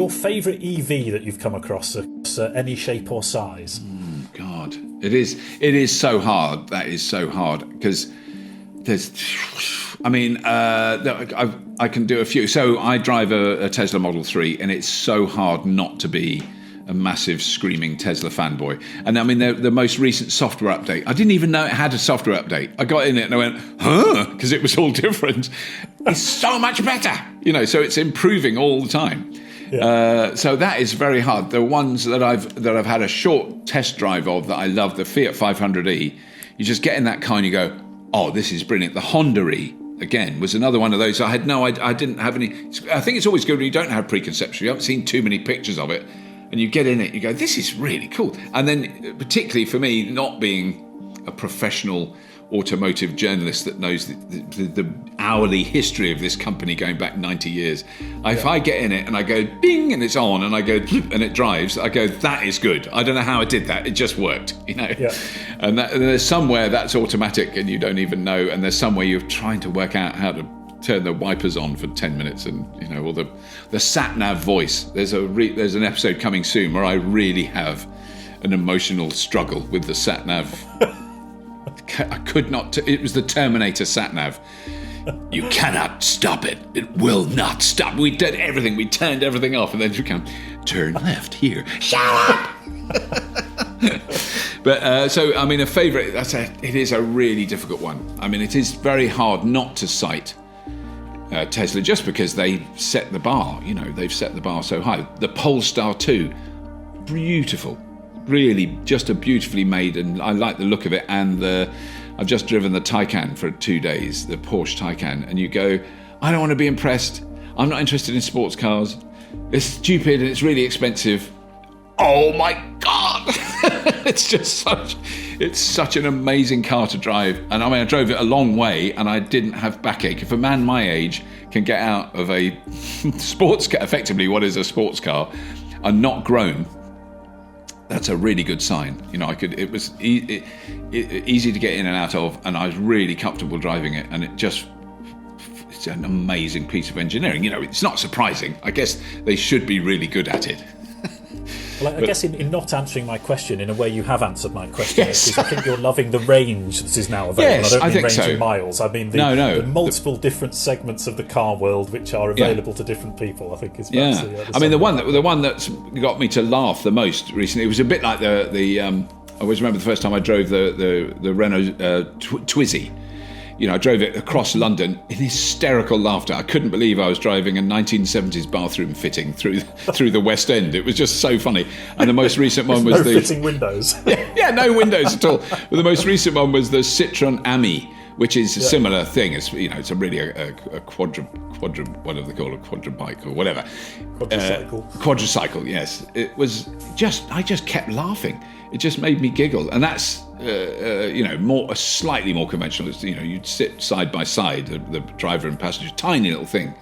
your favourite EV that you've come across, any shape or size? God, it is so hard. That is so hard because there's. I mean, I can do a few. So I drive a Tesla Model 3, and it's so hard not to be a massive screaming Tesla fanboy. And I mean, the most recent software update, I didn't even know it had a software update. I got in it and I went, huh? Because it was all different. It's so much better, so it's improving all the time. Yeah. So that is very hard. The ones that I've had a short test drive of that I love, the Fiat 500e, you just get in that car and you go, oh, this is brilliant. The Honda E, again, was another one of those. I didn't have any. I think it's always good when you don't have preconceptions. You haven't seen too many pictures of it. And you get in it, you go, this is really cool. And then, particularly for me, not being a professional automotive journalist that knows the hourly history of this company going back 90 years, if I get in it and I go, ding, and it's on, and I go, and it drives, I go, that is good. I don't know how I did that. It just worked, Yeah. And there's somewhere that's automatic and you don't even know, and there's somewhere you're trying to work out how to turn the wipers on for 10 minutes and or the sat nav voice. There's an episode coming soon where I really have an emotional struggle with the sat nav. I could not it was the Terminator sat nav. You cannot stop it. It will not stop. We did everything. We turned everything off, and then you can turn left here. Shut up. But so I mean, a favourite. It is a really difficult one. I mean, it is very hard not to cite Tesla, just because they set the bar. They've set the bar so high. The Polestar 2, beautiful, really, just a beautifully made, and I like the look of it. And I've just driven the Taycan for 2 days, the Porsche Taycan, and you go, I don't want to be impressed. I'm not interested in sports cars. It's stupid and it's really expensive. Oh my God! It's such an amazing car to drive. And I mean, I drove it a long way and I didn't have backache. If a man my age can get out of a sports car, effectively what is a sports car, and not groan, that's a really good sign. It was easy to get in and out of, and I was really comfortable driving it. And it's an amazing piece of engineering. It's not surprising. I guess they should be really good at it. Well, I guess in not answering my question, in a way you have answered my question. Yes. Because I think you're loving the range that is now available. Yes, I don't mean think range so. in miles. I mean the multiple different segments of the car world which are available to different people, I think is perhaps I mean, the one that's got me to laugh the most recently, it was a bit like the I always remember the first time I drove the Renault Twizy. I drove it across London in hysterical laughter. I couldn't believe I was driving a 1970s bathroom fitting through the West End. It was just so funny. And the most recent one was fitting windows. No windows at all. But the most recent one was the Citroën Ami, which is a similar thing. It's it's really a quadra, what do they call it, a quadrabike or whatever. Quadricycle, yes. It was I just kept laughing. It just made me giggle, and that's slightly more conventional. It's, you'd sit side by side, the driver and passenger, tiny little thing,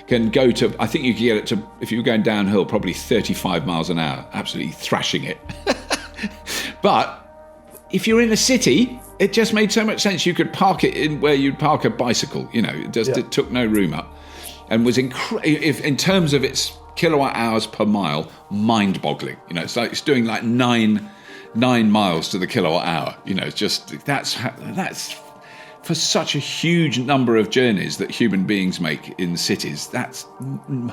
can go to. I think you could get it to, if you were going downhill, probably 35 miles an hour, absolutely thrashing it. But if you're in a city, it just made so much sense. You could park it in where you'd park a bicycle. It took no room up, and was in terms of its kilowatt hours per mile, mind-boggling. It's doing like 9 miles to the kilowatt hour. It's just that's for such a huge number of journeys that human beings make in cities. That's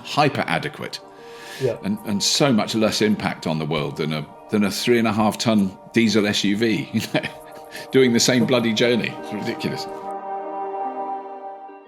hyper adequate, and so much less impact on the world than a 3.5 ton diesel SUV. Doing the same bloody journey. It's ridiculous.